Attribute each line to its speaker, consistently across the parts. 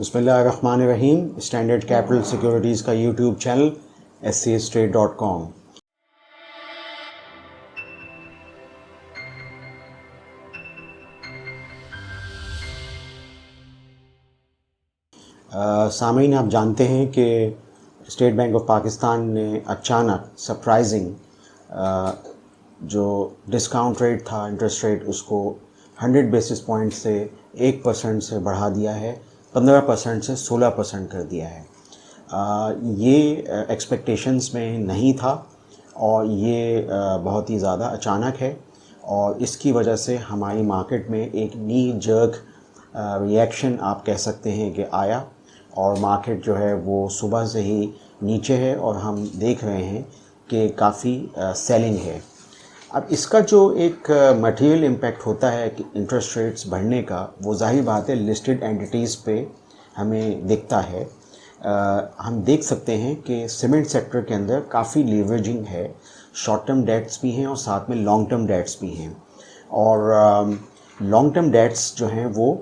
Speaker 1: बिस्मिल्लाहिर्रहमानिर्रहीम। Standard capital securities का YouTube channel scstrade.com। सामीन, आप जानते हैं कि स्टेट बैंक ऑफ पाकिस्तान ने अचानक सरप्राइजिंग जो डिस्काउंट रेट था, इंटरेस्ट रेट, उसको 100 बेसिस पॉइंट से 1% से बढ़ा दिया है, 15% से 16% कर दिया है। ये एक्सपेक्टेशंस में नहीं था और ये बहुत ही ज़्यादा अचानक है और इसकी वजह से हमारी मार्केट में एक नी जर्क रिएक्शन आप कह सकते हैं कि आया और मार्केट जो है वो सुबह से ही नीचे है और हम देख रहे हैं कि काफ़ी सेलिंग है। अब इसका जो एक मटेरियल इम्पैक्ट होता है कि इंटरेस्ट रेट्स बढ़ने का, वो ज़ाहिर बात है लिस्टेड एंटिटीज़ पे हमें दिखता है। हम देख सकते हैं कि सीमेंट सेक्टर के अंदर काफ़ी लीवरेजिंग है, शॉर्ट टर्म डेट्स भी हैं और साथ में लॉन्ग टर्म डेट्स भी हैं। और लॉन्ग टर्म डेट्स जो हैं वो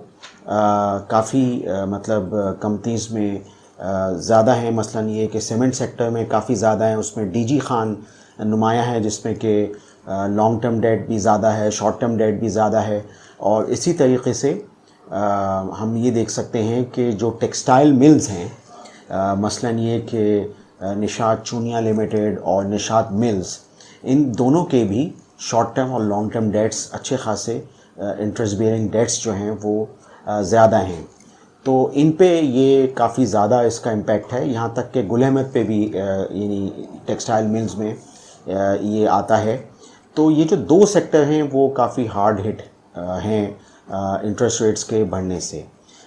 Speaker 1: काफ़ी मतलब कंपनीज़ में ज़्यादा हैं। मसलन ये कि सीमेंट सेक्टर में काफ़ी ज़्यादा है, उसमें डीजी खान नुमाया है जिसमें कि लॉन्ग टर्म डेट भी ज़्यादा है, शॉर्ट टर्म डेट भी ज़्यादा है। और इसी तरीके से हम ये देख सकते हैं कि जो टेक्सटाइल मिल्स हैं, मसलन ये कि निशात चूनिया लिमिटेड और निशात मिल्स, इन दोनों के भी शॉर्ट टर्म और लॉन्ग टर्म डेट्स अच्छे खासे इंटरेस्ट बेयरिंग डेट्स जो हैं वो ज़्यादा हैं। तो इन पे ये काफ़ी ज़्यादा इसका इम्पैक्ट है। यहाँ तक कि गुल अहमद पे भी यानी टेक्सटाइल मिल्स में ये आता है। तो ये जो दो सेक्टर हैं वो काफ़ी हार्ड हिट हैं इंटरेस्ट रेट्स के बढ़ने से।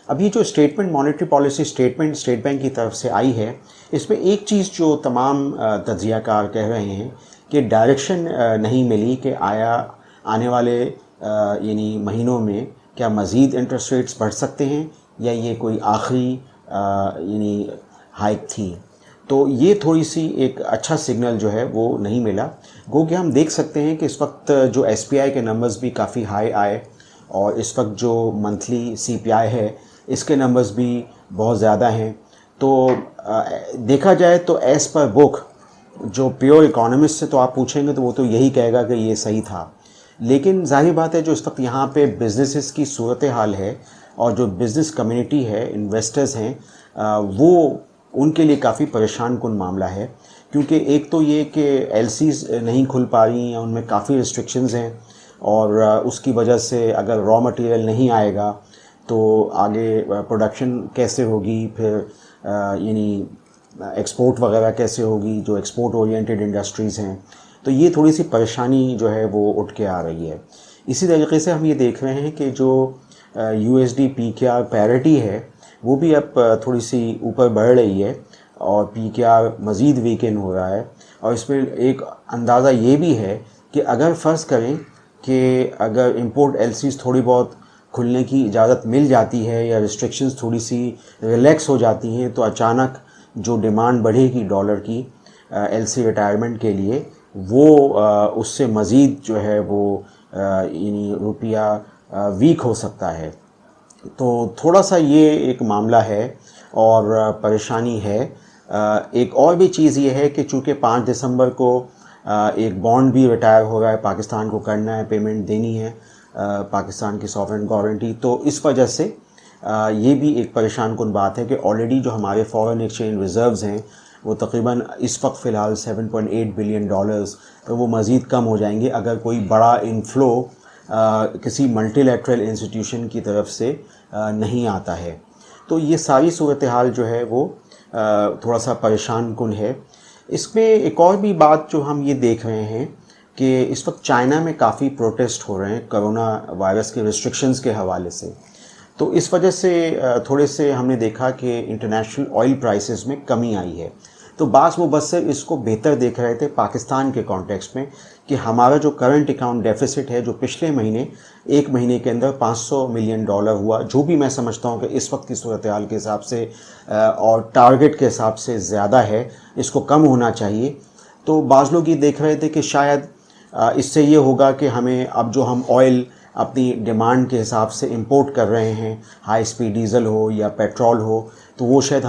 Speaker 1: अब ये जो statement, monetary policy statement state bank की तरफ से आई है, इसमें एक चीज़ जो तमाम तज्ज़ियाकार कह रहे हैं कि डायरेक्शन नहीं मिली कि आने वाले यानी महीनों में क्या मज़ीद इंटरेस्ट रेट्स बढ़ सकते हैं या ये कोई आखिरी यानी हाइक थी। तो ये थोड़ी सी एक अच्छा सिग्नल जो है वो नहीं मिला। गो कि हम देख सकते हैं कि इस वक्त जो SPI के नंबर्स भी काफ़ी हाई आए और इस वक्त जो मंथली CPI है इसके नंबर्स भी बहुत ज़्यादा हैं। तो देखा जाए तो एज़ पर बुक जो प्योर इकोनॉमिस्ट से तो आप पूछेंगे तो वो तो यही कहेगा कि ये सही था। लेकिन जाहिर बात है जो इस वक्त यहाँ पे बिजनेसेस की सूरत हाल है और जो बिज़नेस कम्युनिटी है, इन्वेस्टर्स हैं, वो उनके लिए काफ़ी परेशान कुन मामला है। क्योंकि एक तो ये कि LCs नहीं खुल पा रही हैं, उनमें काफ़ी रिस्ट्रिक्शंस हैं और उसकी वजह से अगर रॉ मटेरियल नहीं आएगा तो आगे प्रोडक्शन कैसे होगी, फिर यानी एक्सपोर्ट वगैरह कैसे होगी, जो एक्सपोर्ट ओरिएंटेड इंडस्ट्रीज़ हैं। तो ये थोड़ी सी परेशानी जो है वो उठ के आ रही है। इसी तरीके से हम ये देख रहे हैं कि जो USD PKR पैरिटी है वो भी अब थोड़ी सी ऊपर बढ़ रही है और PKR मज़ीद वीकेंड हो रहा है। और इसमें एक अंदाज़ा ये भी है कि अगर फ़र्ज़ करें कि अगर इंपोर्ट LCs थोड़ी बहुत खुलने की इजाज़त मिल जाती है या रिस्ट्रिक्शंस थोड़ी सी रिलैक्स हो जाती हैं तो अचानक जो डिमांड बढ़ेगी डॉलर की LC रिटायरमेंट के लिए, वो उससे मज़ीद जो है वो यानी रुपया वीक हो सकता है। तो थोड़ा सा ये एक मामला है और परेशानी है। एक और भी चीज़ ये है कि चूँकि 5 दिसंबर को एक बॉन्ड भी रिटायर हो रहा है, पाकिस्तान को करना है, पेमेंट देनी है पाकिस्तान की सॉवरेन गारंटी। तो इस वजह से ये भी एक परेशान कुन बात है कि ऑलरेडी जो हमारे फॉरेन एक्सचेंज रिज़र्व्स हैं वो तकरीबन इस वक्त फ़िलहाल $7.8 बिलियन, तो वो मज़ीद कम हो जाएंगे अगर कोई बड़ा इनफ्लो किसी मल्टीलैटरल इंस्टीट्यूशन की तरफ से नहीं आता है। तो ये सारी सूरत हाल जो है वो थोड़ा सा परेशान कुन है। इसमें एक और भी बात जो हम ये देख रहे हैं कि इस वक्त चाइना में काफ़ी प्रोटेस्ट हो रहे हैं कोरोना वायरस के रिस्ट्रिक्शंस के हवाले से। तो इस वजह से थोड़े से हमने देखा कि इंटरनेशनल ऑयल प्राइसेस में कमी आई है। तो बास मुबस्सिर इसको बेहतर देख रहे थे पाकिस्तान के कॉन्टेक्स्ट में कि हमारा जो करंट अकाउंट डेफिसिट है जो पिछले महीने एक महीने के अंदर $500 मिलियन हुआ, जो भी मैं समझता हूँ कि इस वक्त की सूरत हाल के हिसाब से और टारगेट के हिसाब से ज़्यादा है, इसको कम होना चाहिए। तो बाज़ लोग ये देख रहे थे कि शायद इससे ये होगा कि हमें अब जो हम ऑयल اپنی ڈیمانڈ کے حساب سے امپورٹ کر رہے ہیں، ہائی اسپیڈ ڈیزل ہو یا پیٹرول ہو، تو وہ شاید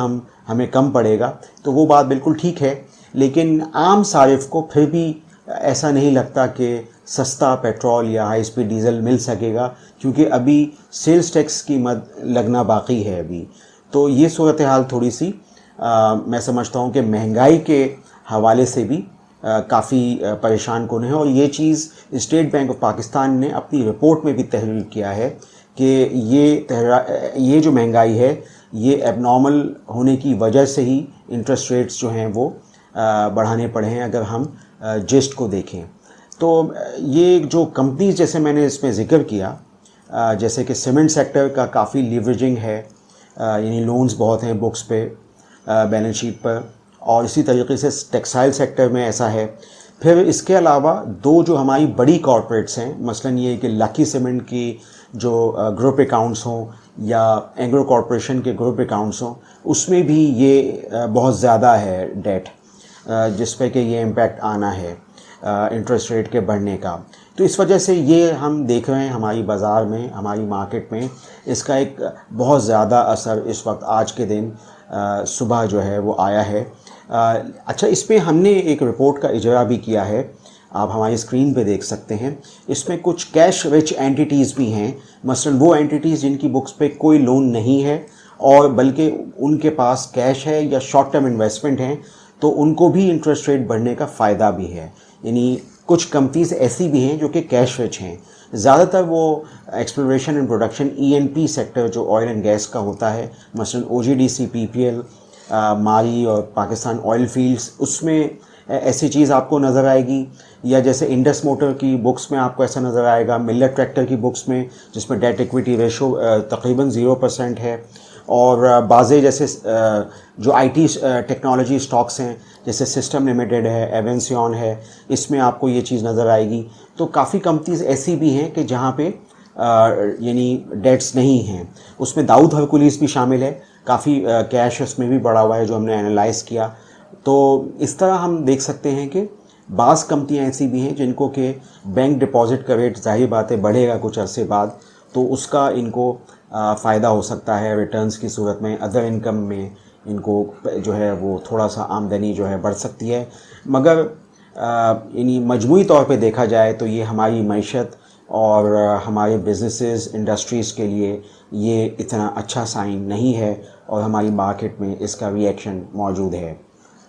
Speaker 1: ہمیں کم پڑے گا، تو وہ بات بالکل ٹھیک ہے. لیکن عام صارف کو پھر بھی ایسا نہیں لگتا کہ سستا پیٹرول یا ہائی اسپیڈ ڈیزل مل سکے گا، کیونکہ ابھی سیلز ٹیکس کی مد لگنا باقی ہے ابھی. تو یہ صورتحال تھوڑی سی میں سمجھتا ہوں کہ مہنگائی کے حوالے سے بھی کافی پریشان کن ہے. اور یہ چیز اسٹیٹ بینک آف پاکستان نے اپنی رپورٹ میں بھی تحریر کیا ہے کہ یہ جو مہنگائی ہے یہ ایب نارمل ہونے کی وجہ سے ہی انٹرسٹ ریٹس جو ہیں وہ بڑھانے پڑے ہیں اگر ہم جسٹ کو دیکھیں. تو یہ جو کمپنیز جیسے میں نے اس میں ذکر کیا، جیسے کہ سیمنٹ سیکٹر کا کافی لیوریجنگ ہے، یعنی لونز بہت ہیں بکس پہ، بیلنس شیٹ پر، اور اسی طریقے سے ٹیکسٹائل سیکٹر میں ایسا ہے. پھر اس کے علاوہ دو جو ہماری بڑی کارپوریٹس ہیں، مثلاً یہ کہ لکی سیمنٹ کی جو گروپ اکاؤنٹس ہوں یا اینگرو کارپوریشن کے گروپ اکاؤنٹس ہوں، اس میں بھی یہ بہت زیادہ ہے ڈیٹ، جس پہ کہ یہ امپیکٹ آنا ہے انٹرسٹ ریٹ کے بڑھنے کا. تو اس وجہ سے یہ ہم دیکھ رہے ہیں ہماری بازار میں، ہماری مارکیٹ میں اس کا ایک بہت زیادہ اثر اس وقت آج کے دن صبح جو ہے وہ آیا ہے. اچھا، اس میں ہم نے ایک رپورٹ کا اجرا بھی کیا ہے، آپ ہماری اسکرین پہ دیکھ سکتے ہیں. اس میں کچھ کیش رچ اینٹیٹیز بھی ہیں، مثلاً وہ اینٹیٹیز جن کی بکس پہ کوئی لون نہیں ہے اور بلکہ ان کے پاس کیش ہے یا شارٹ ٹرم انویسٹمنٹ ہیں، تو ان کو بھی انٹرسٹ ریٹ بڑھنے کا فائدہ بھی ہے. یعنی کچھ کمپنیز ایسی بھی ہیں جو کہ کیش رچ ہیں. زیادہ تر وہ exploration and production E&P sector جو آئل اینڈ گیس کا ہوتا ہے، مثلاً OGDC PPL، ماری اور پاکستان آئل فیلڈز، اس میں ایسی چیز آپ کو نظر آئے گی. یا جیسے انڈس موٹر کی بکس میں آپ کو ایسا نظر آئے گا، ملت ٹریکٹر کی بکس میں جس میں ڈیٹ ایکویٹی ریشو تقریباً 0% ہے. اور بعضے جیسے جو IT ٹیکنالوجی اسٹاکس ہیں جیسے سسٹم لمیٹڈ ہے، ایونسیون ہے، اس میں آپ کو یہ چیز نظر آئے گی. تو کافی کمپنیز ایسی بھی ہیں کہ جہاں پہ یعنی ڈیٹس نہیں ہیں. اس میں داؤد ہرکولیس بھی شامل ہے، کافی کیش اس میں بھی بڑا ہوا ہے جو ہم نے انالائز کیا. تو اس طرح ہم دیکھ سکتے ہیں کہ بعض کمپنیاں ایسی بھی ہیں جن کو کہ بینک ڈپازٹ کا ریٹ ظاہر بات ہے بڑھے گا کچھ عرصے بعد، تو اس کا ان کو فائدہ ہو سکتا ہے ریٹرنز کی صورت میں. ادر انکم میں ان کو جو ہے وہ تھوڑا سا آمدنی جو ہے بڑھ سکتی ہے. مگر یعنی مجموعی طور پہ دیکھا جائے تو یہ ہماری معیشت اور ہمارے بزنسز انڈسٹریز کے لیے یہ اتنا اچھا سائن نہیں ہے، اور ہماری مارکیٹ میں اس کا ری ایکشن موجود ہے.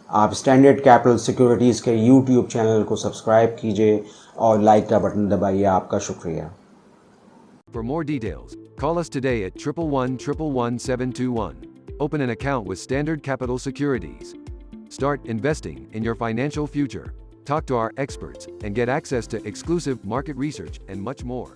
Speaker 1: آپ اسٹینڈرڈ کیپٹل سیکیورٹیز کے YouTube چینل کو سبسکرائب کیجئے اور لائک کا بٹن دبائیے. آپ کا شکریہ.
Speaker 2: For more details, call us today at 111-111-721. Open an account with Standard Capital Securities. Start investing in your financial future. Talk to our experts and get access to exclusive market research and much more.